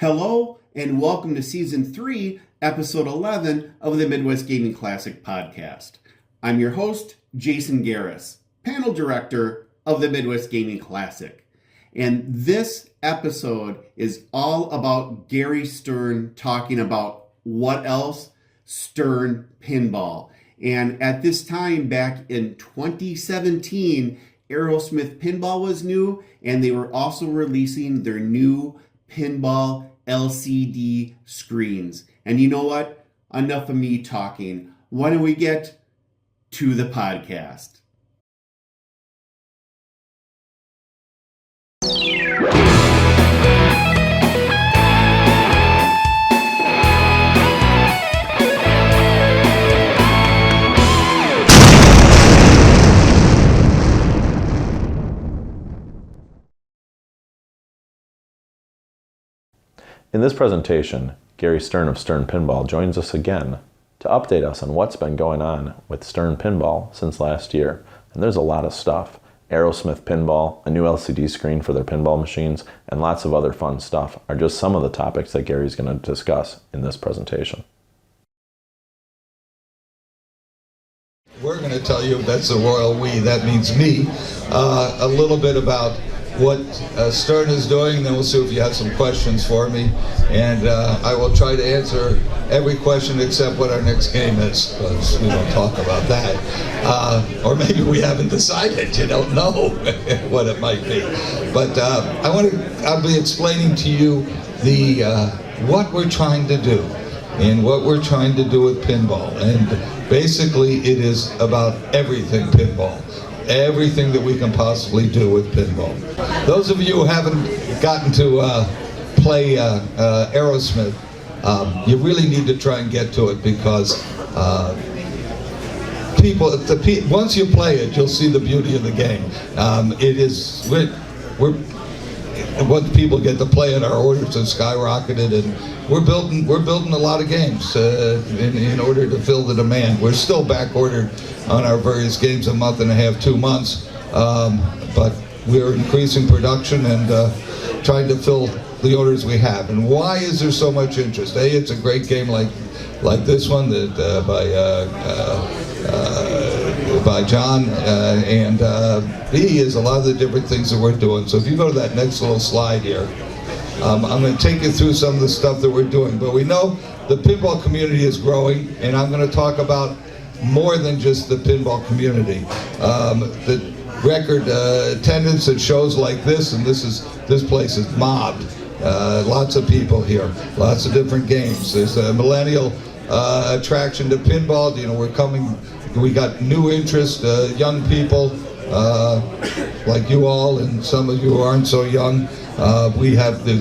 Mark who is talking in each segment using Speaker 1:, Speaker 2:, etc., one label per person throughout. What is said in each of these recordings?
Speaker 1: Hello, and welcome to Season 3, Episode 11 of the Midwest Gaming Classic podcast. I'm your host, Jason Garris, panel director of the Midwest Gaming Classic. And this episode is all about Gary Stern talking about what else? Stern Pinball. And at this time, back in 2017, Aerosmith Pinball was new, and they were also releasing their new Pinball LCD screens. And you know what? Enough of me talking. Why don't we get to the podcast?
Speaker 2: In this presentation, Gary Stern of Stern Pinball joins us again to update us on what's been going on with Stern Pinball since last year. And there's a lot of stuff. Aerosmith Pinball, a new LCD screen for their pinball machines, and lots of other fun stuff are just some of the topics that Gary's going to discuss in this presentation.
Speaker 3: We're going to tell you, that's the royal we, that means me, a little bit about what Stern is doing, then we'll see if you have some questions for me, and I will try to answer every question except what our next game is, because we don't talk about that. Or maybe we haven't decided, you don't know what it might be. But I'll be explaining to you what we're trying to do, and what we're trying to do with pinball. And basically it is about everything pinball. Everything that we can possibly do with pinball. Those of you who haven't gotten to play Aerosmith, you really need to try and get to it, because once you play it, you'll see the beauty of the game. Once people get to play it, our orders have skyrocketed, and we're building a lot of games in order to fill the demand. We're still back ordered on our various games, a month and a half, 2 months, but we're increasing production and trying to fill the orders we have. And why is there so much interest? A, it's a great game like this one that by John, and B is a lot of the different things that we're doing. So if you go to that next little slide here, I'm going to take you through some of the stuff that we're doing. But we know the pinball community is growing, and I'm going to talk about more than just the pinball community. The record attendance at shows like this, and this place is mobbed. Lots of people here, lots of different games. There's a millennial attraction to pinball. You know, we got new interest, young people like you all, and some of you who aren't so young. We have the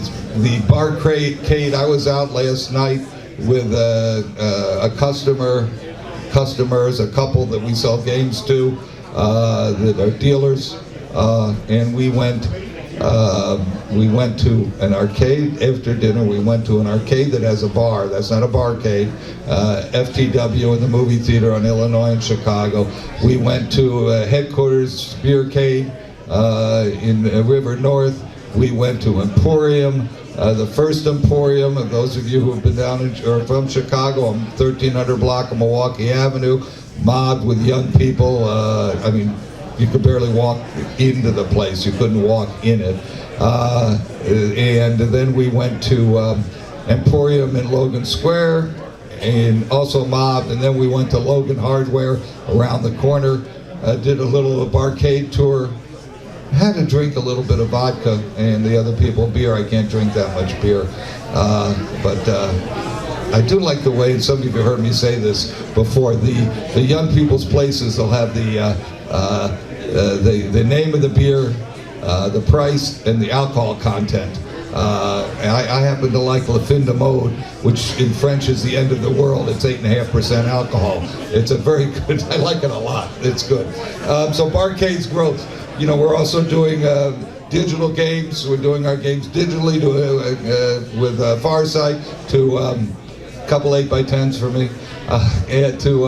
Speaker 3: barcade. I was out last night with a customers, a couple that we sell games to, that are dealers, and we went to an arcade after dinner. We went to an arcade that has a bar. That's not a barcade. FTW in the movie theater on Illinois and Chicago. We went to headquarters Beercade in River North. We went to Emporium, the first Emporium. Those of you who have been down or from Chicago, on 1300 block of Milwaukee Avenue, mobbed with young people. I mean, you could barely walk into the place. You couldn't walk in it. And then we went to Emporium in Logan Square, and also mobbed. And then we went to Logan Hardware around the corner, did a little barcade tour. Had to drink a little bit of vodka, and the other people beer. I can't drink that much beer, but I do like the way, and some of you have heard me say this before, the young people's places, they'll have the name of the beer, the price, and the alcohol content. I happen to like La Fin de Mode, which in French is the end of the world. It's 8.5% alcohol. It's a very good, I like it a lot. It's good. So Barcade's growth. You know, we're also doing digital games. We're doing our games digitally with Farsight, to a couple 8x10s for me, and to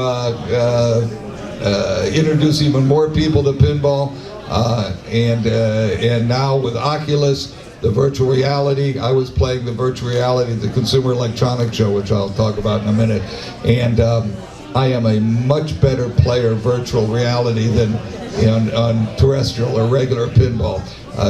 Speaker 3: introduce even more people to pinball. And now with Oculus, the virtual reality. I was playing the virtual reality at the Consumer Electronics Show, which I'll talk about in a minute. And I am a much better player of virtual reality than on terrestrial or regular pinball.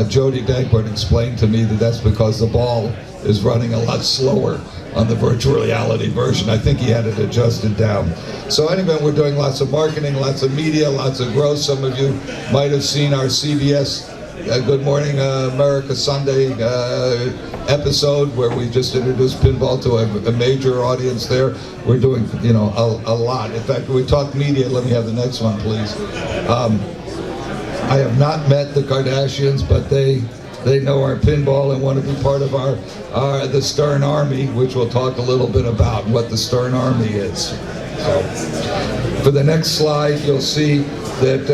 Speaker 3: Jody Dankborn explained to me that that's because the ball is running a lot slower on the virtual reality version. I think he had it adjusted down. So anyway, we're doing lots of marketing, lots of media, lots of growth. Some of you might have seen our CBS Good Morning America Sunday episode where we just introduced pinball to a major audience there. We're doing, a lot. In fact, we talk media. Let me have the next one, please. I have not met the Kardashians, but they know our pinball and want to be part of the Stern Army, which we'll talk a little bit about what the Stern Army is. So, for the next slide, you'll see that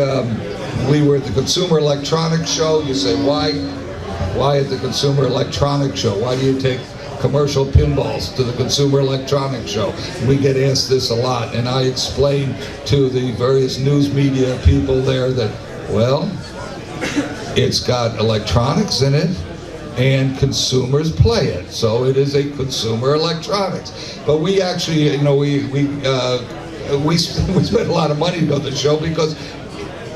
Speaker 3: we were at the Consumer Electronics Show. You say, why at the Consumer Electronics Show? Why do you take commercial pinballs to the Consumer Electronics Show? We get asked this a lot, and I explain to the various news media people there that, well, it's got electronics in it, and consumers play it, so it is a consumer electronics. But we actually, we spend a lot of money to go to the show because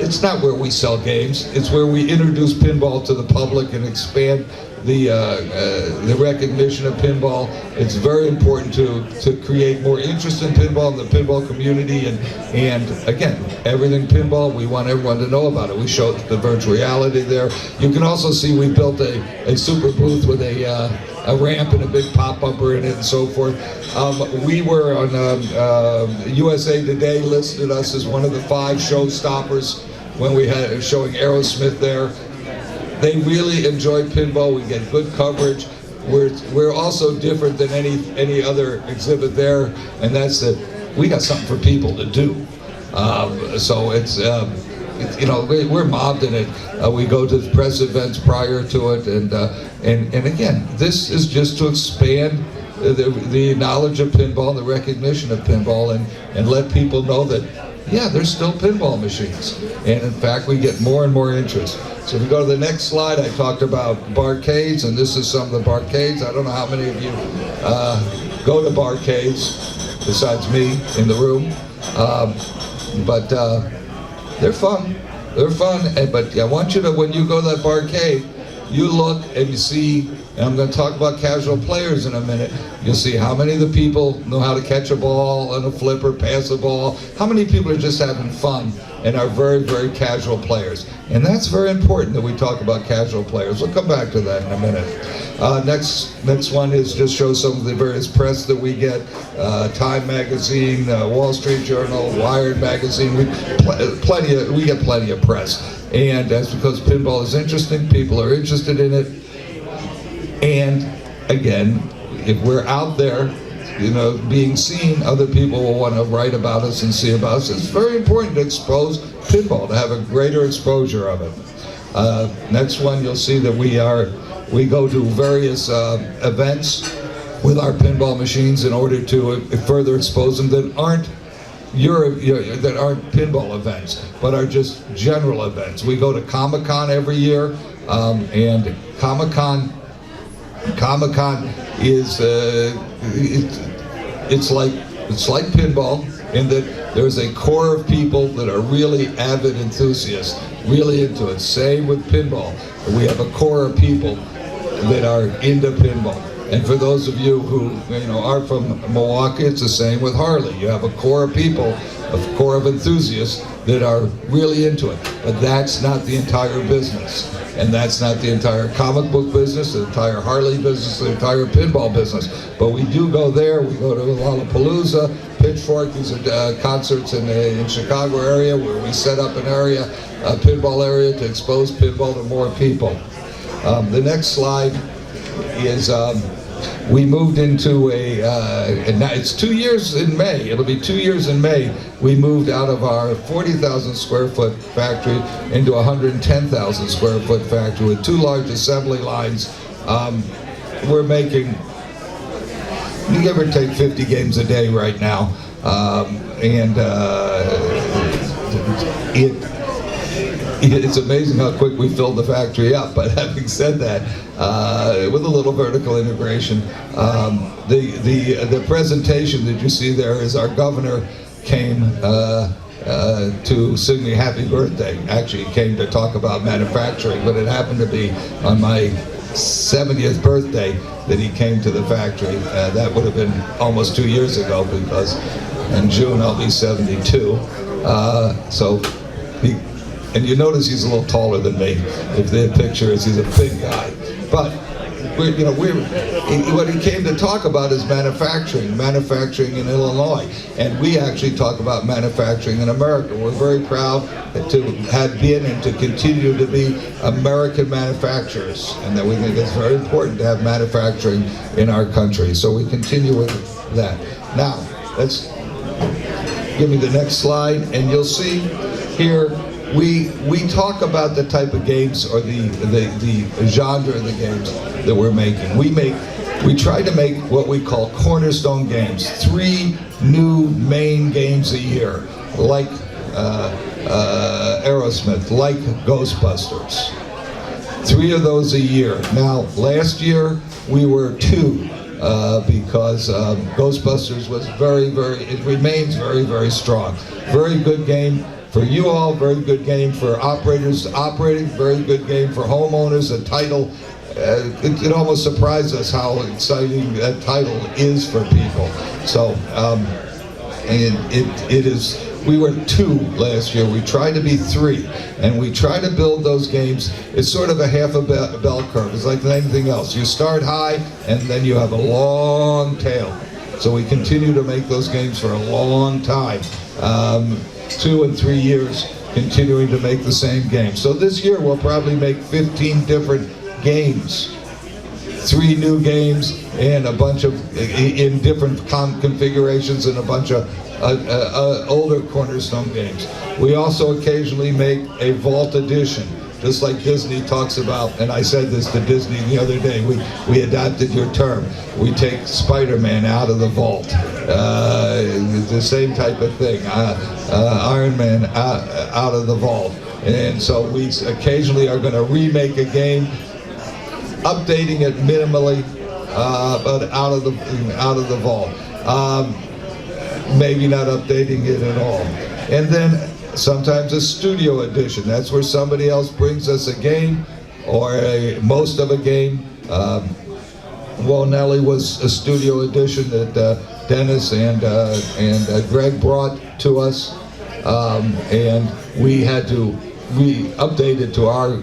Speaker 3: it's not where we sell games. It's where we introduce pinball to the public and expand the recognition of pinball. It's very important to create more interest in pinball in the pinball community, and again, everything pinball, we want everyone to know about it. We show the virtual reality there. You can also see we built a super booth with a ramp and a big pop bumper in it and so forth. We were on USA Today listed us as one of the 5 showstoppers when we had showing Aerosmith there. They really enjoy pinball. We get good coverage. We're also different than any other exhibit there, and that's that we got something for people to do. So it's we're mobbed in it. We go to press events prior to it, and again, this is just to expand the knowledge of pinball and the recognition of pinball, and let people know that, yeah, there's still pinball machines. And in fact, we get more and more interest. So if we go to the next slide, I talked about barcades, and this is some of the barcades. I don't know how many of you go to barcades, besides me in the room. But they're fun. They're fun. But I want you to, when you go to that barcade, you look and you see, and I'm going to talk about casual players in a minute, you'll see how many of the people know how to catch a ball on a flipper, pass a ball, how many people are just having fun and are very, very casual players. And that's very important that we talk about casual players. We'll come back to that in a minute. Next one is just show some of the various press that we get. Time Magazine, Wall Street Journal, Wired Magazine, we get plenty of press. And that's because pinball is interesting, people are interested in it. And again, if we're out there, being seen, other people will want to write about us and see about us. It's very important to expose pinball, to have a greater exposure of it. Next one, you'll see that we go to various events with our pinball machines in order to further expose them that aren't that aren't pinball events, but are just general events. We go to Comic-Con every year, and Comic-Con is it's like pinball in that there's a core of people that are really avid enthusiasts, really into it. Same with pinball. We have a core of people that are into pinball. And for those of you who are from Milwaukee, it's the same with Harley. You have a core of people, a core of enthusiasts that are really into it. But that's not the entire business. And that's not the entire comic book business, the entire Harley business, the entire pinball business. But we do go there. We go to Lollapalooza, Pitchfork. These are concerts in Chicago area where we set up an area, a pinball area, to expose pinball to more people. The next slide is we moved into and now it's 2 years in May. It'll be 2 years in May. We moved out of our 40,000 square foot factory into a 110,000 square foot factory with 2 large assembly lines. We're making, give or take, 50 games a day right now, it's amazing how quick we filled the factory up. But having said that, with a little vertical integration, the presentation that you see there is our governor came to sing me happy birthday. Actually, he came to talk about manufacturing, but it happened to be on my 70th birthday that he came to the factory. That would have been almost 2 years ago, because in June I'll be 72. And you notice he's a little taller than me. If the picture is, he's a big guy. But what he came to talk about is manufacturing in Illinois. And we actually talk about manufacturing in America. We're very proud to have been and to continue to be American manufacturers, and that we think it's very important to have manufacturing in our country. So we continue with that. Now, let's give me the next slide, and you'll see here we talk about the type of games, or the genre of the games that we're making. We try to make what we call cornerstone games, 3 new main games a year, like Aerosmith, like Ghostbusters. 3 of those a year. Now, last year we were 2. Because Ghostbusters was it remains very strong. Very good game for you all, very good game for operators operating, very good game for homeowners. A title, it almost surprised us how exciting that title is for people. So, and it is. We were 2 last year. We tried to be 3, and we try to build those games. It's sort of a half a bell curve. It's like anything else. You start high, and then you have a long tail. So we continue to make those games for a long time, 2 and 3 years, continuing to make the same game. So this year we'll probably make 15 different games. 3 new games, and a bunch of in different configurations, and a bunch of older cornerstone games. We also occasionally make a vault edition, just like Disney talks about, and I said this to Disney the other day, we adapted your term. We take Spider-Man out of the vault. The same type of thing. Iron Man out of the vault. And so we occasionally are going to remake a game, updating it minimally, but out of the vault. Maybe not updating it at all. And then sometimes a studio edition. That's where somebody else brings us a game, or most of a game. Nelly was a studio edition that Dennis and Greg brought to us, and we had to update it to our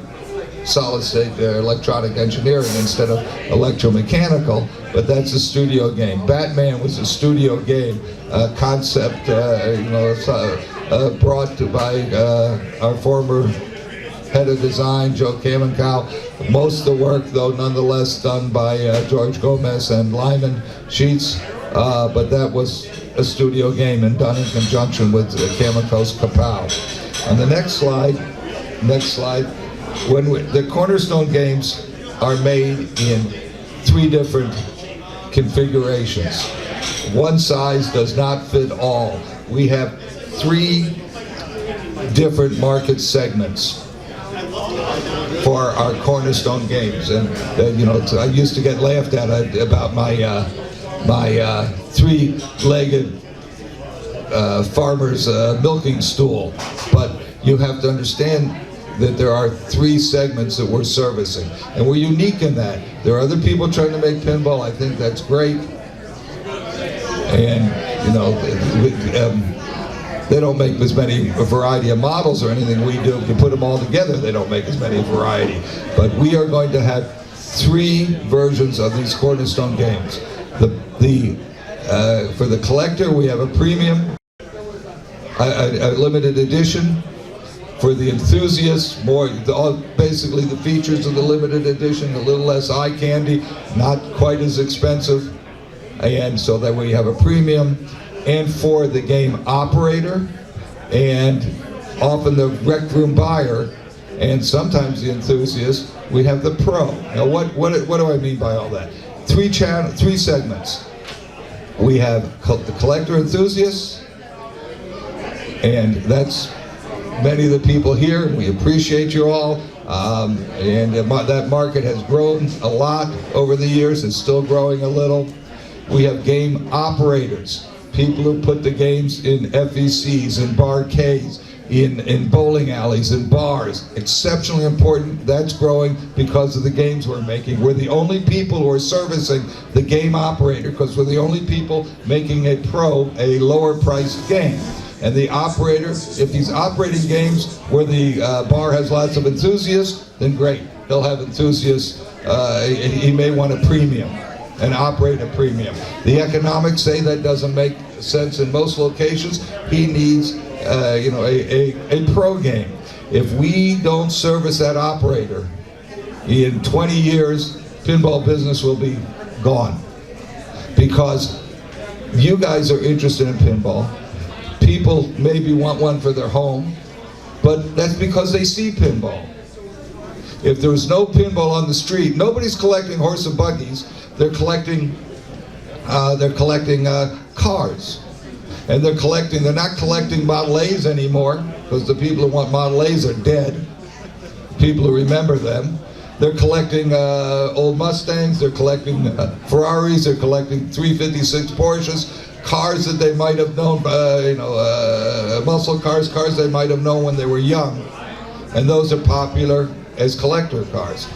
Speaker 3: solid-state electronic engineering instead of electromechanical, but that's a studio game. Batman was a studio game, concept, brought by our former head of design, Joe Kamenkow. Most of the work, though, nonetheless done by George Gomez and Lyman Sheets, but that was a studio game and done in conjunction with Kamenkow's Kapow. On the next slide, when the cornerstone games are made in 3 different configurations. One size does not fit all. We have 3 different market segments for our cornerstone games, and I used to get laughed at about my 3-legged farmer's milking stool, but you have to understand that there are 3 segments that we're servicing, and we're unique in that. There are other people trying to make pinball. I think that's great, and they don't make as many variety of models or anything we do. If you put them all together, they don't make as many variety. But we are going to have 3 versions of these cornerstone games. For the collector, we have a premium, a limited edition. For the enthusiasts, basically the features of the limited edition, a little less eye candy, not quite as expensive, and so that we have a premium. And for the game operator, and often the rec room buyer, and sometimes the enthusiast, we have the pro. Now, what do I mean by all that? 3 segments. We have the collector enthusiasts, and that's many of the people here. We appreciate you all. And that market has grown a lot over the years. It's still growing a little. We have game operators, people who put the games in FECs, in barcades, in bowling alleys, in bars. Exceptionally important. That's growing because of the games we're making. We're the only people who are servicing the game operator because we're the only people making a lower priced game. And the operator, if he's operating games where the bar has lots of enthusiasts, then great. He'll have enthusiasts. He may want a premium and operate a premium. The economics say that doesn't make sense in most locations. He needs a pro game. If we don't service that operator, in 20 years, pinball business will be gone. Because you guys are interested in pinball. People maybe want one for their home, but that's because they see pinball. If there was no pinball on the street, nobody's collecting horse and buggies. They're collecting cars, and they're not collecting Model A's anymore because the people who want Model A's are dead. People who remember them. They're collecting old Mustangs. They're collecting Ferraris. They're collecting 356 Porsches. Cars that they might have known, muscle cars they might have known when they were young. And those are popular as collector cars.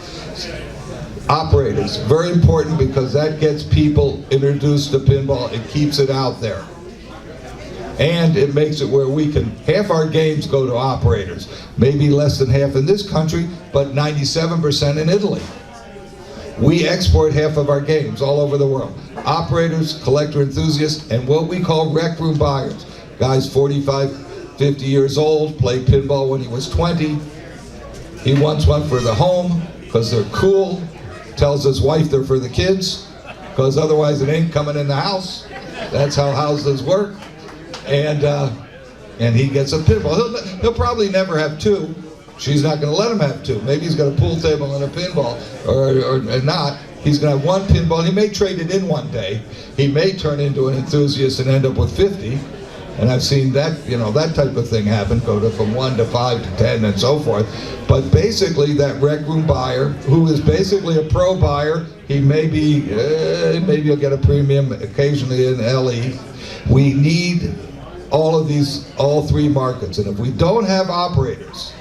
Speaker 3: Operators, very important because that gets people introduced to pinball. It keeps it out there. And it makes it where half our games go to operators. Maybe less than half in this country, but 97% in Italy. We export half of our games all over the world. Operators, collector enthusiasts, and what we call rec room buyers. Guys 45, 50 years old, played pinball when he was 20. He wants one for the home because they're cool. Tells his wife they're for the kids because otherwise it ain't coming in the house. That's how houses work. And he gets a pinball. He'll probably never have two. She's not going to let him have two. Maybe he's got a pool table and a pinball, or not. He's going to have one pinball. He may trade it in one day. He may turn into an enthusiast and end up with 50. And I've seen that, that type of thing happen, from 1 to 5 to 10 and so forth. But basically, that rec room buyer, who is basically a pro buyer, maybe he'll get a premium occasionally in LE. We need all three markets. And if we don't have operators,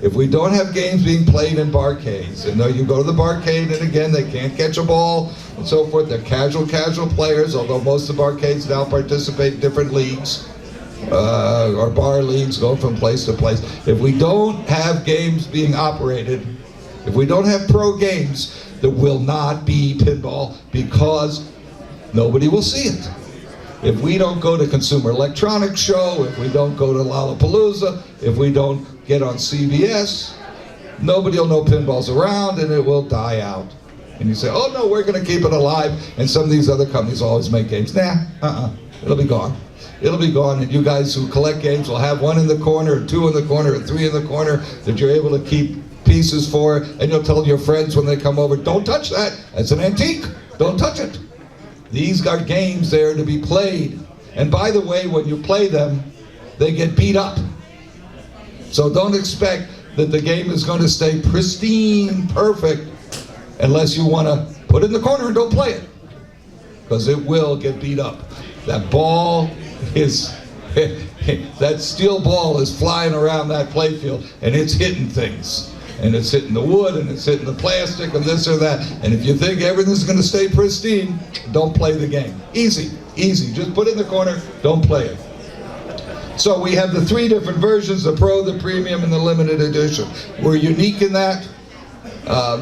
Speaker 3: if we don't have games being played in barcades, and you go to the barcade and again they can't catch a ball and so forth, they're casual players, although most of the barcades now participate in different leagues, or bar leagues going from place to place. If we don't have games being operated, if we don't have pro games, there will not be pinball because nobody will see it. If we don't go to Consumer Electronics Show, if we don't go to Lollapalooza, if we don't get on CBS, nobody will know pinball's around and it will die out. And you say, oh no, we're going to keep it alive, and some of these other companies always make games. It'll be gone. It'll be gone, and you guys who collect games will have one in the corner, or two in the corner, or three in the corner that you're able to keep pieces for, and you'll tell your friends when they come over, don't touch that, that's an antique, don't touch it. These are games there to be played. And by the way, when you play them, they get beat up. So don't expect that the game is going to stay pristine, perfect, unless you want to put it in the corner and don't play it. Because it will get beat up. That ball is, that steel ball is flying around that playfield and it's hitting things. And it's hitting the wood, and it's hitting the plastic, and this or that. And if you think everything's going to stay pristine, don't play the game. Easy. Just put it in the corner, don't play it. So we have the three different versions, the Pro, the Premium, and the Limited Edition. We're unique in that.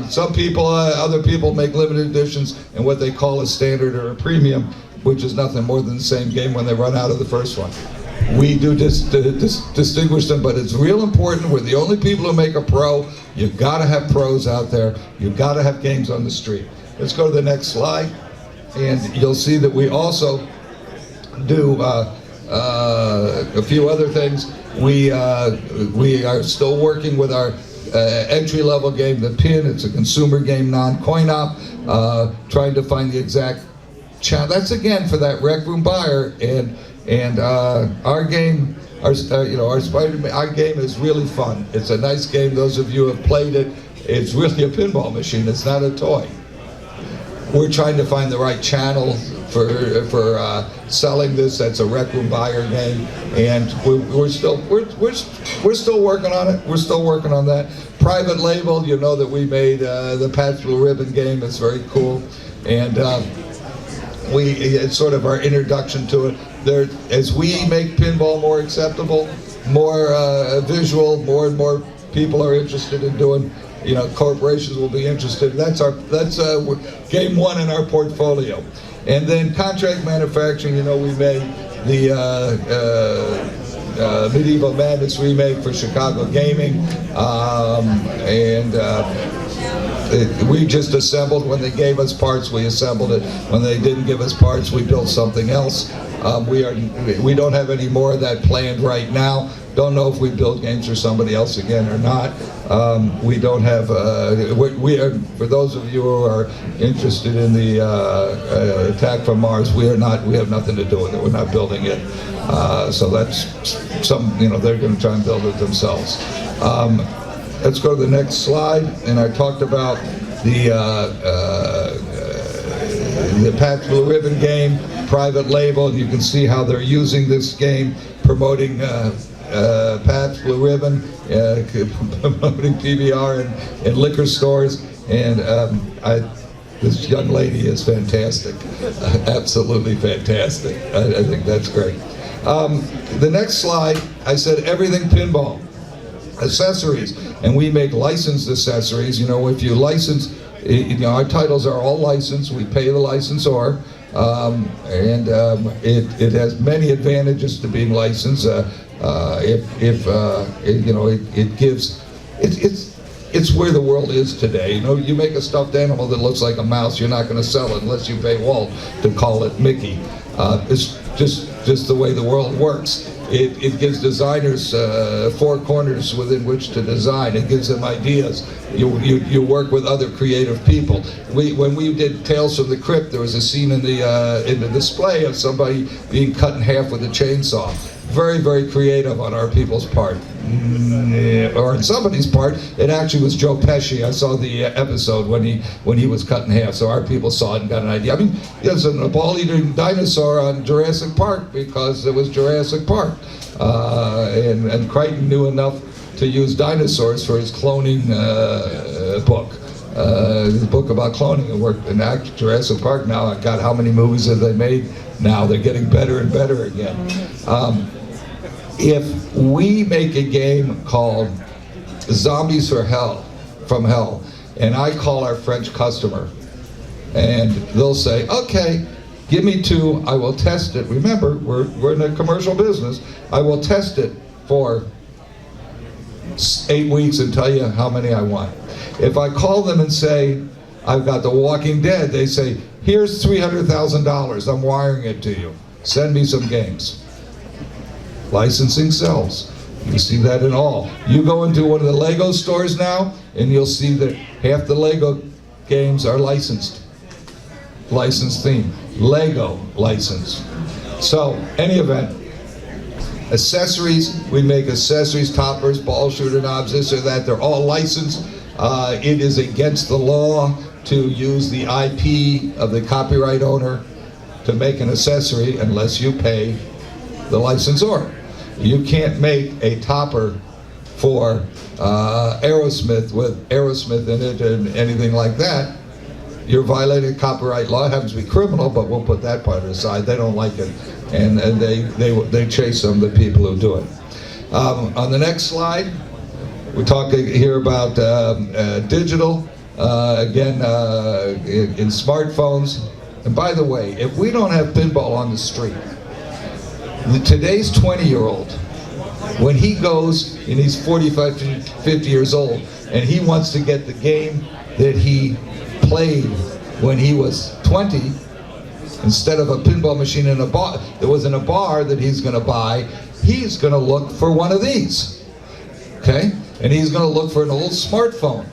Speaker 3: Some people, other people make limited editions in what they call a standard or a premium, which is nothing more than the same game when they run out of the first one. We do distinguish them, but it's real important. We're the only people who make a pro. You've got to have pros out there. You've got to have games on the street. Let's go to the next slide, and you'll see that we also do a few other things. We are still working with our entry-level game, the Pin. It's a consumer game, non-coin-op, trying to find the exact channel. That's again for that rec room buyer, and our game our game is really fun. It's a nice game. Those of you who have played it, it's really a pinball machine. It's not a toy. We're trying to find the right channel for selling this. That's a Rec Room buyer game, and we're still working on it. We're still working on that. Private label, you know that we made the Pat's Blue Ribbon game. It's very cool, and it's sort of our introduction to it. As we make pinball more acceptable, more visual, more and more people are interested in doing. Corporations will be interested. That's game one in our portfolio. And then contract manufacturing, we made the Medieval Madness remake for Chicago Gaming, we just assembled. When they gave us parts, we assembled it. When they didn't give us parts, we built something else. We don't have any more of that planned right now. Don't know if we build games for somebody else again or not. We don't have. We are, for those of you who are interested in the attack from Mars, we are not. We have nothing to do with it. We're not building it. So that's some. They're going to try and build it themselves. Let's go to the next slide. And I talked about the Pat's Blue Ribbon game, private label. You can see how they're using this game, promoting Pat's Blue Ribbon, promoting PBR in liquor stores, and this young lady is fantastic, absolutely fantastic. I think that's great. The next slide, I said everything pinball, accessories, and we make licensed accessories. If you license, our titles are all licensed. We pay the licensor. It has many advantages to being licensed. It's where the world is today. You make a stuffed animal that looks like a mouse, you're not going to sell it unless you pay Walt to call it Mickey. It's just the way the world works. It gives designers four corners within which to design. It gives them ideas. You work with other creative people. When we did Tales from the Crypt, there was a scene in the display of somebody being cut in half with a chainsaw. Very, very creative on our people's part. Or in somebody's part, it actually was Joe Pesci. I saw the episode when he was cut in half, so our people saw it and got an idea. I mean, there's a ball-eating dinosaur on Jurassic Park because it was Jurassic Park. And Crichton knew enough to use dinosaurs for his cloning book. His book about cloning. It worked in Jurassic Park now. God, how many movies have they made now? They're getting better and better again. If we make a game called Zombies from Hell, and I call our French customer, and they'll say, okay, give me 2, I will test it. Remember, we're in a commercial business. I will test it for 8 weeks and tell you how many I want. If I call them and say, I've got The Walking Dead, they say, here's $300,000, I'm wiring it to you. Send me some games. Licensing sells. You see that in all. You go into one of the Lego stores now, and you'll see that half the Lego games are licensed. Licensed theme. Lego licensed. So, any event, accessories, we make accessories, toppers, ball shooter knobs, this or that, they're all licensed. It is against the law to use the IP of the copyright owner to make an accessory unless you pay the licensor. You can't make a topper for Aerosmith with Aerosmith in it and anything like that. You're violating copyright law. It happens to be criminal, but we'll put that part aside. They don't like it, and they chase some of the people who do it. On the next slide, we're talking here about digital, again, in smartphones. And by the way, if we don't have pinball on the street, today's 20-year-old, when he goes and he's 45 to 50 years old, and he wants to get the game that he played when he was 20, instead of a pinball machine in a bar, that was in a bar that he's going to buy, he's going to look for one of these, okay? And he's going to look for an old smartphone.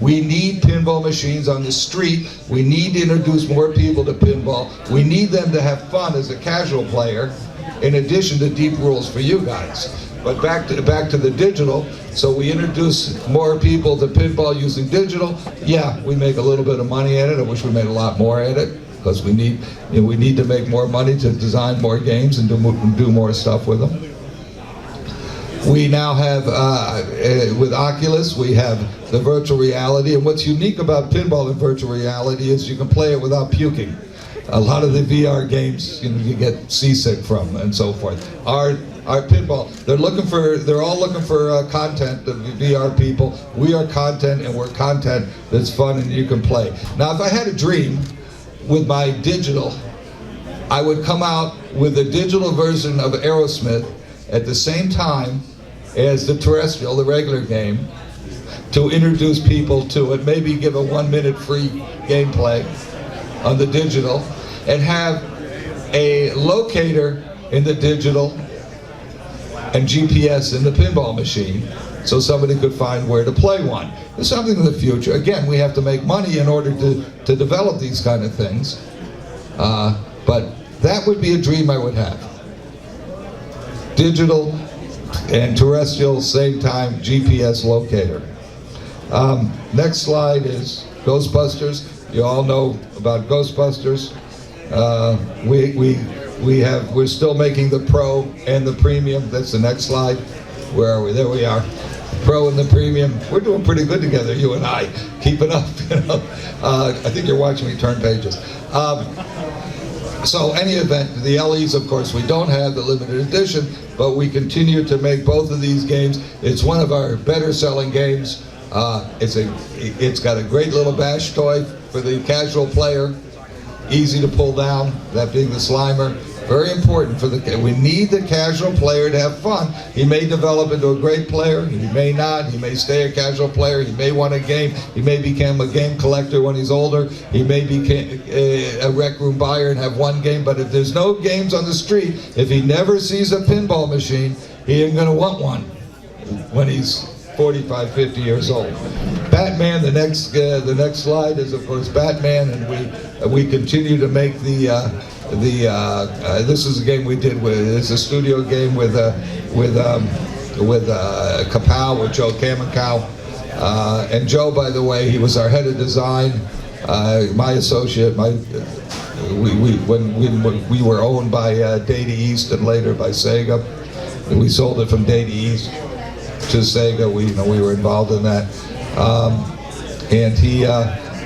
Speaker 3: We need pinball machines on the street. We need to introduce more people to pinball. We need them to have fun as a casual player. in addition to deep rules for you guys. But back to the digital. So we introduce more people to pinball using digital. Yeah, we make a little bit of money at it. I wish we made a lot more at it, because we need to make more money to design more games and do more stuff with them. We now have, with Oculus, we have the virtual reality. And what's unique about pinball and virtual reality is you can play it without puking. A lot of the VR games, you get seasick from, and so forth. Our pinball, they're all looking for content, the VR people. We are content, and we're content that's fun and you can play. Now, if I had a dream with my digital, I would come out with a digital version of Aerosmith at the same time as the terrestrial, the regular game, to introduce people to it, maybe give a 1-minute free gameplay on the digital, and have a locator in the digital and GPS in the pinball machine, so somebody could find where to play one. There's something in the future. Again, we have to make money in order to develop these kind of things, but that would be a dream I would have. Digital and terrestrial, same time, GPS locator. Next slide is Ghostbusters. You all know about Ghostbusters. We're still making the Pro and the Premium. That's the next slide. Where are we? There we are. Pro and the Premium. We're doing pretty good together, you and I. Keeping up, you know. I think you're watching me turn pages. So any event, the LEs, of course, we don't have the limited edition, but we continue to make both of these games. It's one of our better selling games. It's got a great little bash toy for the casual player, easy to pull down, that being the Slimer. Very important for we need the casual player to have fun. He may develop into a great player, he may not, he may stay a casual player, he may want a game, he may become a game collector when he's older, he may become a rec room buyer and have one game, but if there's no games on the street, if he never sees a pinball machine, he ain't gonna want one when he's 45, 50 years old. Batman, the next slide is of course Batman, and we continue to make this is a game we did it's a studio game with Kapow, with Joe Kamikow. And Joe, by the way, he was our head of design, my associate, when we were owned by Data East and later by Sega. We sold it from Data East to Sega. We were involved in that. And he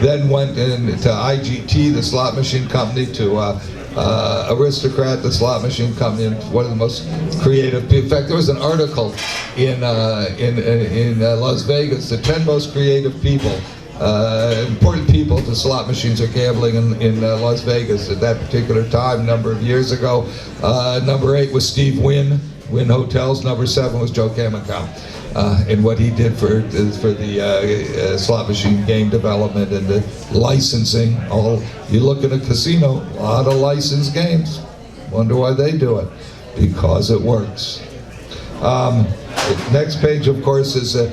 Speaker 3: then went into IGT, the slot machine company, to Aristocrat, the slot machine company, and one of the most creative. In fact, there was an article in Las Vegas, the 10 most creative people, important people to slot machines or gambling in Las Vegas at that particular time, a number of years ago. Number 8 was Steve Wynn Hotels. Number 7 was Joe Kamikow. And what he did for the slot machine game development and the licensing. You look at a casino, a lot of licensed games. Wonder why they do it? Because it works. The next page, of course, is the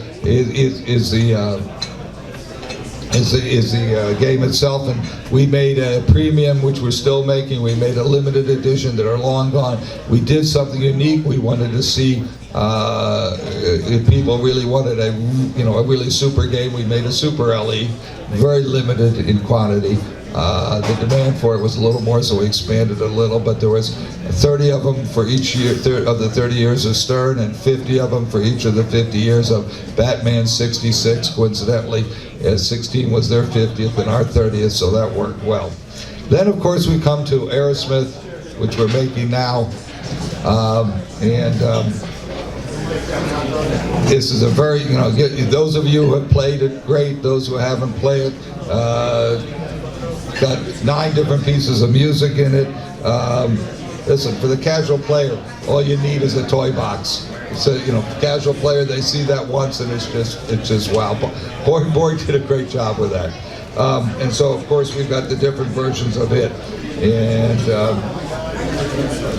Speaker 3: game itself, and we made a premium, which we're still making. We made a limited edition that are long gone. We did something unique. We wanted to see if people really wanted a really super game. We made a super LE, very limited in quantity. The demand for it was a little more, so we expanded a little, but there was 30 of them for each year of the 30 years of Stern, and 50 of them for each of the 50 years of Batman 66. Coincidentally, 16 was their 50th and our 30th, so that worked well. Then, of course, we come to Aerosmith, which we're making now, this is a very, those of you who have played it, great. Those who haven't played it, got 9 different pieces of music in it. Listen, for the casual player, all you need is a toy box. So, casual player, they see that once and it's just wow. Boyd did a great job with that. And so, of course, we've got the different versions of it. And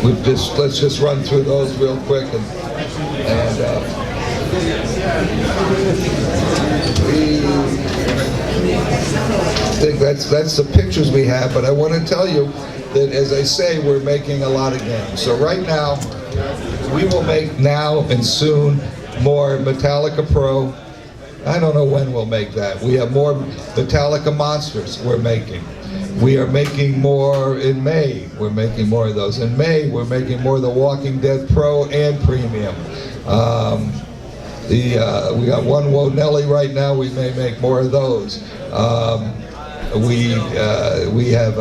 Speaker 3: let's just run through those real quick. I think that's the pictures we have, but I want to tell you that, as I say, we're making a lot of games. So right now, we will make now and soon more Metallica Pro. I don't know when we'll make that. We have more Metallica Monsters we're making. We are making more in May. We're making more of those. In May, we're making more of the Walking Dead Pro and Premium. We got one Wonelli right now. We may make more of those. We have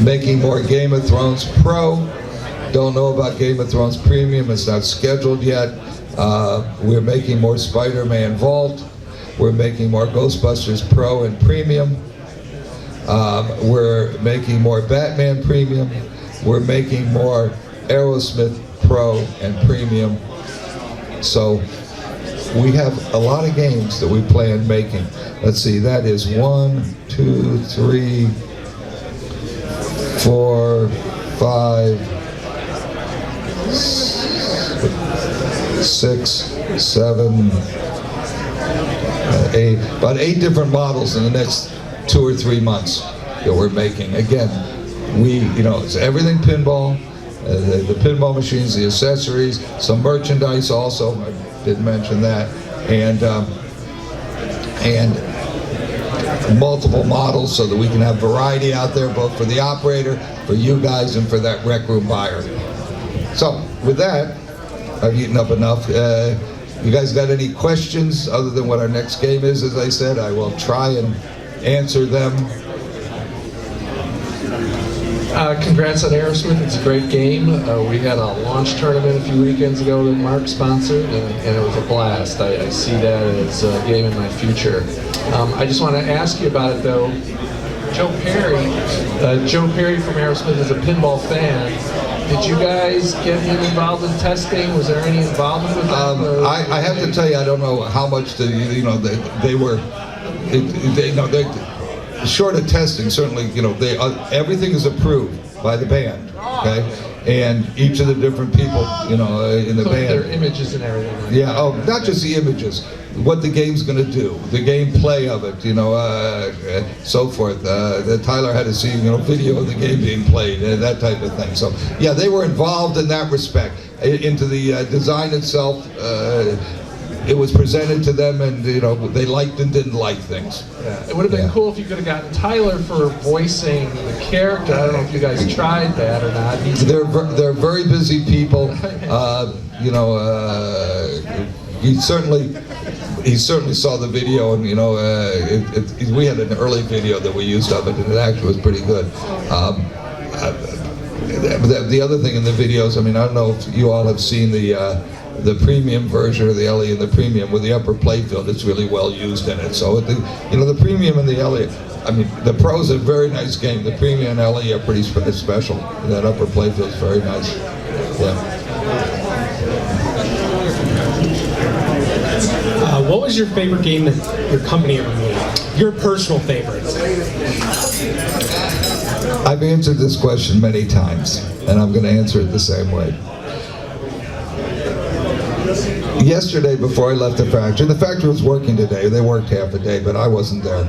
Speaker 3: making more Game of Thrones Pro. Don't know about Game of Thrones Premium. It's not scheduled yet. We're making more Spider-Man Vault. We're making more Ghostbusters Pro and Premium. We're making more Batman Premium. We're making more Aerosmith Pro and Premium. So we have a lot of games that we plan making. Let's see, that is 1, 2, 3, 4, 5, 6, 7, 8, about 8 different models in the next 2 or 3 months that we're making. Again, it's everything pinball, the pinball machines, the accessories, some merchandise also, I didn't mention that, and multiple models so that we can have variety out there, both for the operator, for you guys, and for that rec room buyer. So, with that, I've eaten up enough. You guys got any questions other than what our next game is? As I said, I will try and answer them.
Speaker 4: Congrats on Aerosmith. It's a great game. We had a launch tournament a few weekends ago that Mark sponsored, and it was a blast. I see that as a game in my future. I just want to ask you about it, though. Joe Perry from Aerosmith is a pinball fan. Did you guys get him involved in testing? Was there any involvement with that?
Speaker 3: I have to tell you, I don't know how much they were. Short of testing, certainly, everything is approved by the band, okay? And each of the different people, in the band.
Speaker 4: Their images and everything.
Speaker 3: Yeah, not just the images, what the game's going to do, the gameplay of it, so forth. Tyler had to see, video of the game being played, that type of thing. So, yeah, they were involved in that respect. Into the design itself, it was presented to them, and they liked and didn't like things.
Speaker 4: Yeah. It would have been cool if you could have gotten Tyler for voicing the character. I don't know if you guys tried that or not.
Speaker 3: They're very busy people. He certainly saw the video, and we had an early video that we used of it, and it actually was pretty good. The other thing in the videos, I don't know if you all have seen the premium version of the LE and the premium with the upper playfield. It's really well used in it. So the premium and the LE, the Pro's a very nice game. The premium and LE are pretty special. That upper playfield is very nice. Yeah.
Speaker 5: What was your favorite game that your company ever made? Your personal favorite?
Speaker 3: I've answered this question many times, and I'm going to answer it the same way. Yesterday, before I left the factory was working today. They worked half a day, but I wasn't there.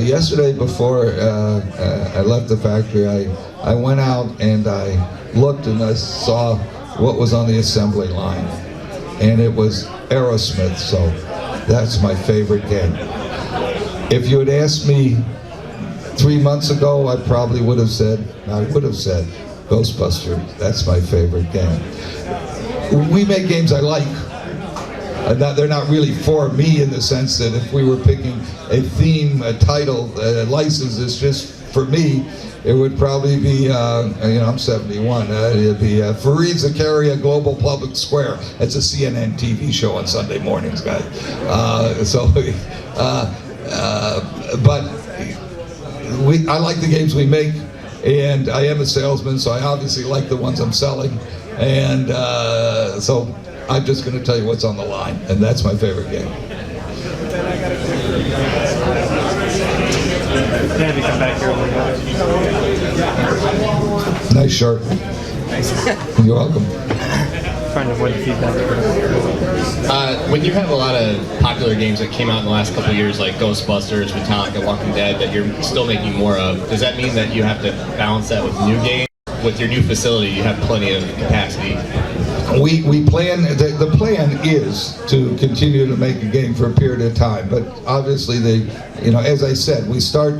Speaker 3: Yesterday, before I left the factory, I went out and I looked and I saw what was on the assembly line, and it was Aerosmith. So that's my favorite game. If you had asked me 3 months ago, I probably would have said Ghostbusters. That's my favorite game. We make games I like. They're not really for me in the sense that if we were picking a theme, a title, a license, it's just for me, it would probably be, I'm 71, it'd be Fareed Zakaria Global Public Square. It's a CNN TV show on Sunday mornings, guys. But I like the games we make, and I am a salesman, so I obviously like the ones I'm selling, and so I'm just going to tell you what's on the line, and that's my favorite game.
Speaker 6: Have you come back here a little bit?
Speaker 3: Nice shirt. You're welcome.
Speaker 6: kind of what the feedback is?
Speaker 7: When you have a lot of popular games that came out in the last couple of years, like Ghostbusters, Metallica, Walking Dead, that you're still making more of, does that mean that you have to balance that with new games? With your new facility, you have plenty of capacity.
Speaker 3: We plan, the plan is to continue to make a game for a period of time, but obviously as I said, we start,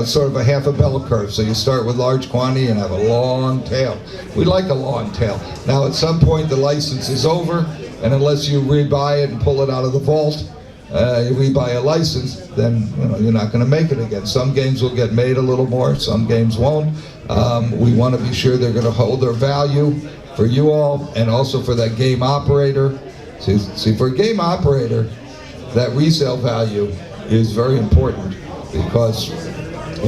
Speaker 3: sort of a half a bell curve, so you start with large quantity and have a long tail. We like a long tail. Now at some point the license is over, and unless you rebuy it and pull it out of the vault, you rebuy a license, then you're not going to make it again. Some games will get made a little more, some games won't. We want to be sure they're going to hold their value for you all, and also for that game operator. See, for a game operator, that resale value is very important, because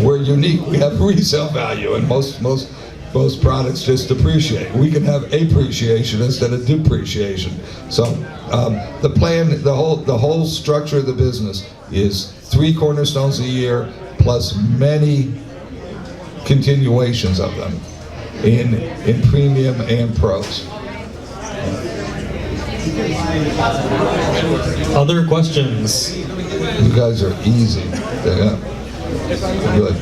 Speaker 3: we're unique. We have resale value, and most products just depreciate. We can have appreciation instead of depreciation. So the plan, the whole structure of the business is 3 cornerstones a year plus many continuations of them in premium and pros.
Speaker 5: Other questions?
Speaker 3: You guys are easy. Yeah. Good.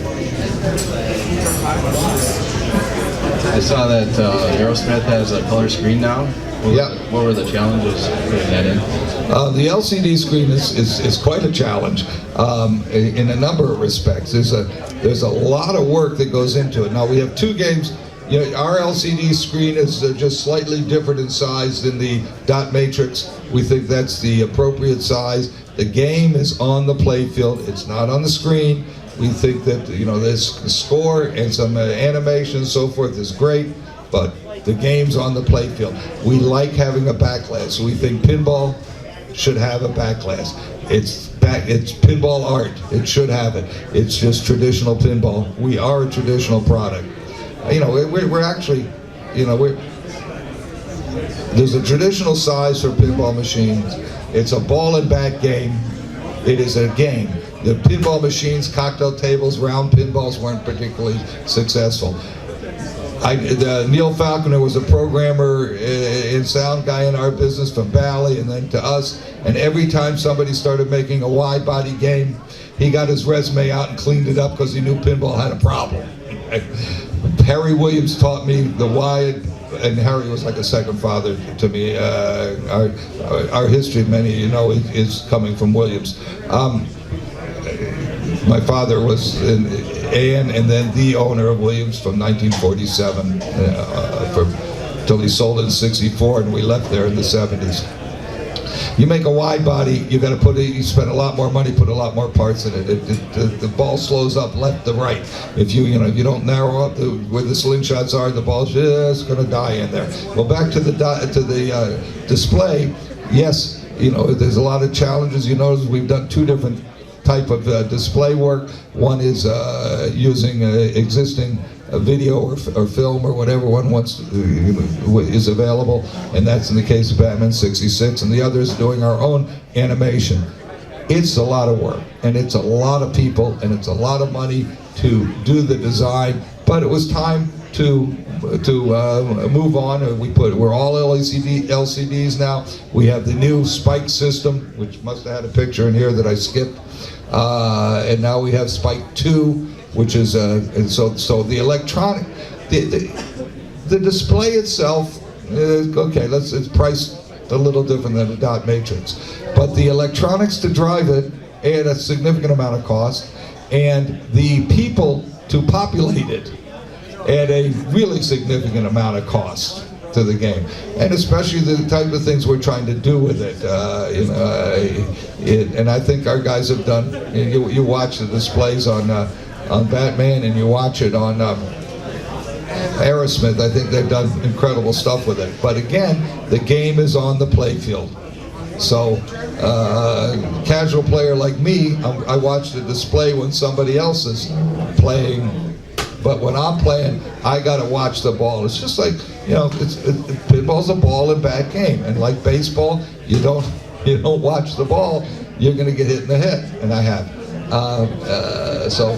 Speaker 8: I saw that Aerosmith has a color screen now. What were the challenges putting that in?
Speaker 3: The LCD screen is quite a challenge in a number of respects. There's a lot of work that goes into it. Now we have 2 games. Our LCD screen is just slightly different in size than the dot matrix. We think that's the appropriate size. The game is on the playfield. It's not on the screen. We think that this score and some animation and so forth is great, but the game's on the playfield. We like having a backglass. We think pinball should have a backglass. It's pinball art. It should have it. It's just traditional pinball. We are a traditional product. We're actually, there's a traditional size for pinball machines. It's a ball and bat game. It is a game. The pinball machines, cocktail tables, round pinballs weren't particularly successful. Neil Falconer was a programmer and sound guy in our business from Bally and then to us, and every time somebody started making a wide body game, he got his resume out and cleaned it up because he knew pinball had a problem. Harry Williams taught me the wide, and Harry was like a second father to me. Our history, many is coming from Williams. My father was and then the owner of Williams from 1947 till he sold it in '64, and we left there in the '70s. You make a wide body, you got to you spend a lot more money, put a lot more parts in it. The ball slows up left to right. If you don't narrow up where the slingshots are, the ball's just going to die in there. Well, back to the display. Yes, there's a lot of challenges. You notice we've done 2 different type of display work. One is using existing video or film or whatever one wants is available, and that's in the case of Batman '66, and the other is doing our own animation. It's a lot of work, and it's a lot of people, and it's a lot of money to do the design, but it was time to move on. We're all LCDs now. We have the new Spike system, which must have had a picture in here that I skipped, and now we have Spike 2, which is and so the electronic, the display itself, okay, it's priced a little different than a dot matrix, but the electronics to drive it add a significant amount of cost, and the people to populate it add a really significant amount of cost to the game, and especially the type of things we're trying to do with it. And I think our guys have done. You watch the displays on Batman, and you watch it on Aerosmith. I think they've done incredible stuff with it. But again, the game is on the playfield. So, casual player like me, I watch the display when somebody else is playing. But when I'm playing, I gotta watch the ball. It's just like, pinball's a ball and bat game, and like baseball, you don't watch the ball, you're gonna get hit in the head, and I have. So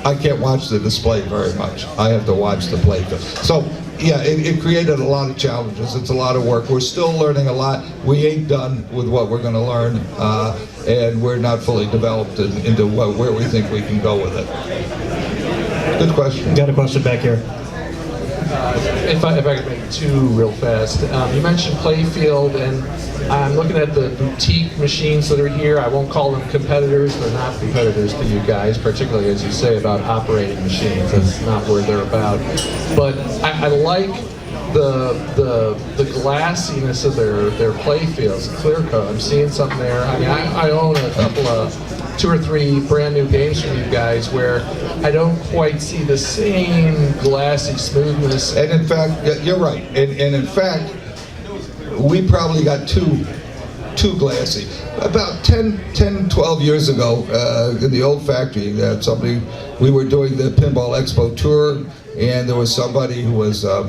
Speaker 3: I can't watch the display very much. I have to watch the playfield. So yeah, it created a lot of challenges. It's a lot of work. We're still learning a lot. We ain't done with what we're going to learn, and we're not fully developed into where we think we can go with it. Good question.
Speaker 5: Got a question back here.
Speaker 4: If I could make two real fast. You mentioned Playfield, and I'm looking at the boutique machines that are here. I won't call them competitors. They're not competitors to you guys, particularly as you say about operating machines. That's not where they're about. But I like the glassiness of their playfields, clear coat. I'm seeing something there. I mean, I own a couple of 2 or 3 brand new games from you guys where I don't quite see the same glassy smoothness.
Speaker 3: And in fact, you're right. And in fact, we probably got too glassy. About 10, 12 years ago, in the old factory, we were doing the Pinball Expo tour, and there was somebody who was a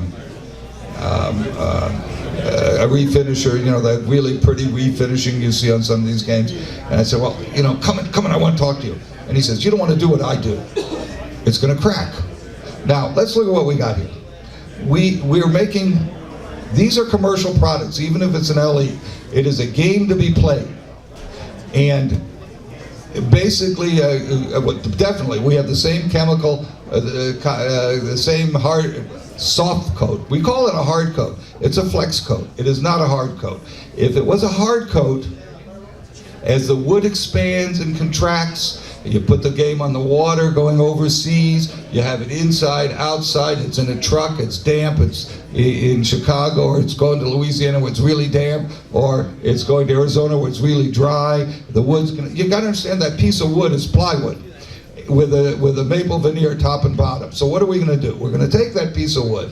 Speaker 3: refinisher, you know, that really pretty refinishing you see on some of these games. And I said, well, you know, come in, I want to talk to you. And he says, you don't want to do what I do. It's going to crack. Now, let's look at what we got here. We're making, these are commercial products, even if it's an LE. It is a game to be played. And basically, definitely, we have the same chemical, the same soft coat. We call it a hard coat. It's a flex coat. It is not a hard coat. If it was a hard coat, as the wood expands and contracts, you put the game on the water going overseas, you have it inside, outside, it's in a truck, it's damp, it's in Chicago, or it's going to Louisiana where it's really damp, or it's going to Arizona where it's really dry. The wood's gonna, you gotta understand that piece of wood is plywood with a maple veneer top and bottom. So what are we gonna do? We're gonna take that piece of wood,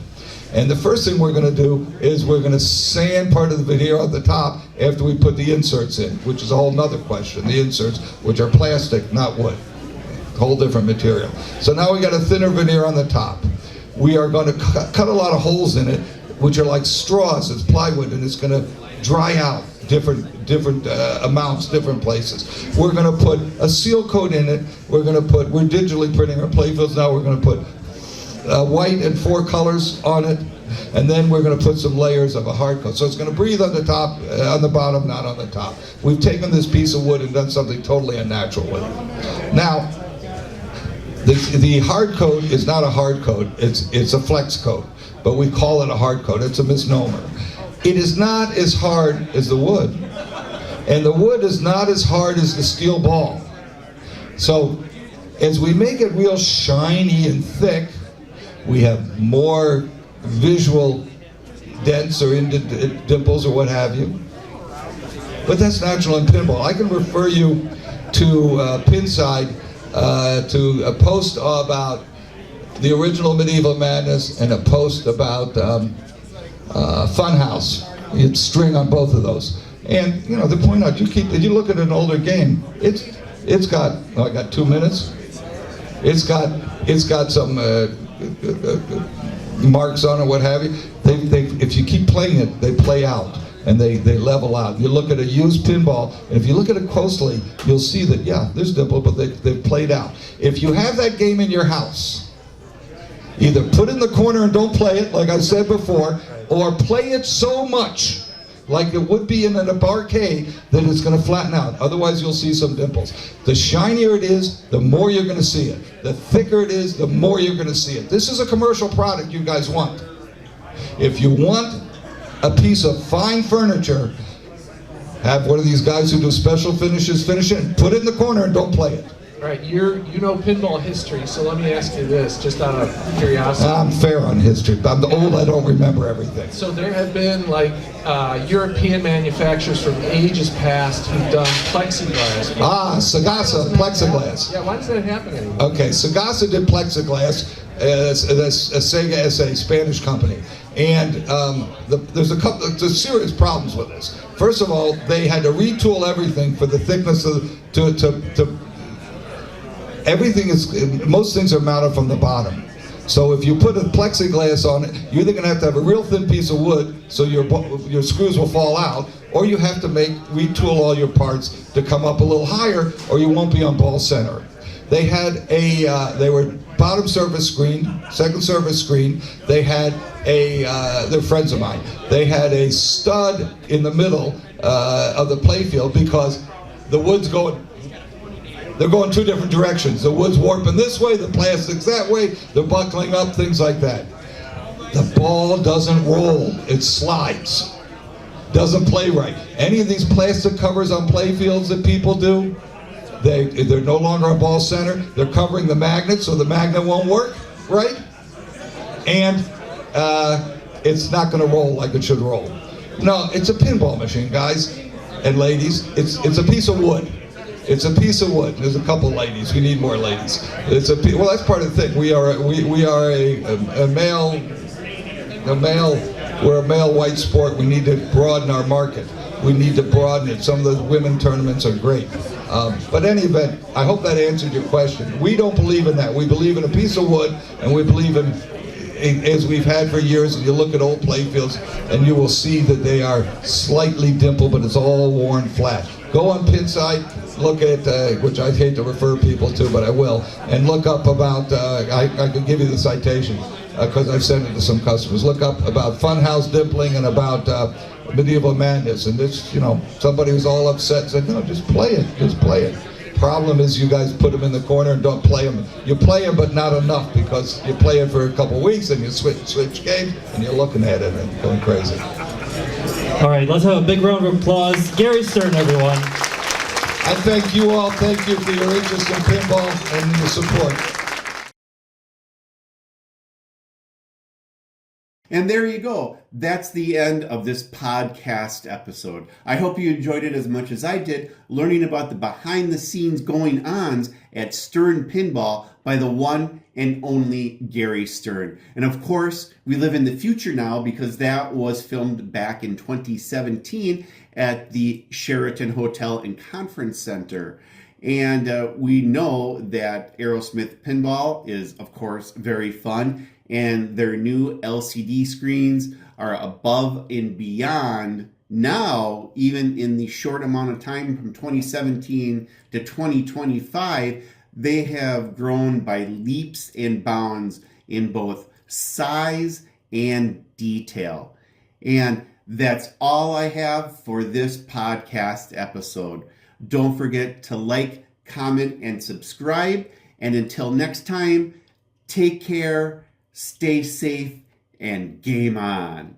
Speaker 3: and the first thing we're going to do is we're going to sand part of the veneer on the top after we put the inserts in, which is a whole nother question. The inserts, which are plastic, not wood. Whole different material. So now we got a thinner veneer on the top. We are going to cut a lot of holes in it, which are like straws. It's plywood, and it's going to dry out different amounts, different places. We're going to put a seal coat in it. We're digitally printing our playfields now. We're going to put white and 4 colors on it, and then we're going to put some layers of a hard coat. So it's going to breathe on the top, on the bottom, not on the top. We've taken this piece of wood and done something totally unnatural with it. Now, the hard coat is not a hard coat, it's a flex coat, but we call it a hard coat. It's a misnomer. It is not as hard as the wood, and the wood is not as hard as the steel ball. So as we make it real shiny and thick, we have more visual dents or dimples or what have you. But that's natural in pinball. I can refer you to Pinside, to a post about the original Medieval Madness and a post about Funhouse. It's string on both of those. And you know, to point out, if you look at an older game, it's got, oh, I got 2 minutes. It's got some marks on it, what have you. If you keep playing it, they play out and they level out. You look at a used pinball, and if you look at it closely, you'll see that, yeah, there's dimple, but they've played out. If you have that game in your house, either put it in the corner and don't play it, like I said before, or play it so much like it would be in an arcade that it's going to flatten out. Otherwise, you'll see some dimples. The shinier it is, the more you're going to see it. The thicker it is, the more you're going to see it. This is a commercial product you guys want. If you want a piece of fine furniture, have one of these guys who do special finishes finish it, put it in the corner and don't play it.
Speaker 4: All right, you know pinball history, so let me ask you this, just out of curiosity.
Speaker 3: I'm fair on history. I'm old, I don't remember everything.
Speaker 4: So there have been like European manufacturers from ages past who've done plexiglass.
Speaker 3: Sagasa, plexiglass.
Speaker 4: Yeah, why does that happen anymore?
Speaker 3: Okay, Sagasa did plexiglass. Sega is a Spanish company. And there's there's serious problems with this. First of all, they had to retool everything for the thickness of, everything is, most things are mounted from the bottom. So if you put a plexiglass on it, you're either going to have a real thin piece of wood so your screws will fall out, or you have to retool all your parts to come up a little higher, or you won't be on ball center. They had they were bottom surface screen, second surface screen. They had they're friends of mine. They had a stud in the middle of the playfield because the wood's they're going two different directions. The wood's warping this way, the plastic's that way, they're buckling up, things like that. The ball doesn't roll, it slides. Doesn't play right. Any of these plastic covers on playfields that people do, they're no longer a ball center. They're covering the magnet so the magnet won't work, right? And it's not going to roll like it should roll. No, it's a pinball machine, guys and ladies. It's a piece of wood. It's a piece of wood. There's a couple ladies. We need more ladies. Well, that's part of the thing. We are a male. We're a male white sport. We need to broaden our market. We need to broaden it. Some of those women tournaments are great. But in any event, I hope that answered your question. We don't believe in that. We believe in a piece of wood, and we believe in as we've had for years. And you look at old playfields, and you will see that they are slightly dimpled, but it's all worn flat. Go on Pinside, look at, which I hate to refer people to, but I will, and look up about, I can give you the citation, because I've sent it to some customers. Look up about funhouse dimpling and about medieval madness. And this, somebody was all upset and said, no, just play it. Problem is you guys put them in the corner and don't play them. You play them, but not enough, because you play it for a couple weeks and you switch games and you're looking at it and going crazy.
Speaker 6: All right, let's have a big round of applause. Gary Stern, everyone.
Speaker 3: I thank you all. Thank you for your interest in pinball and your support.
Speaker 1: And there you go. That's the end of this podcast episode. I hope you enjoyed it as much as I did, learning about the behind-the-scenes going-ons at Stern Pinball by the one and only Gary Stern. And of course, we live in the future now, because that was filmed back in 2017 at the Sheraton Hotel and Conference Center. And we know that Aerosmith Pinball is, of course, very fun. And their new LCD screens are above and beyond now, even in the short amount of time from 2017 to 2025, they have grown by leaps and bounds in both size and detail. And that's all I have for this podcast episode. Don't forget to like, comment, and subscribe. And until next time, take care, stay safe, and game on.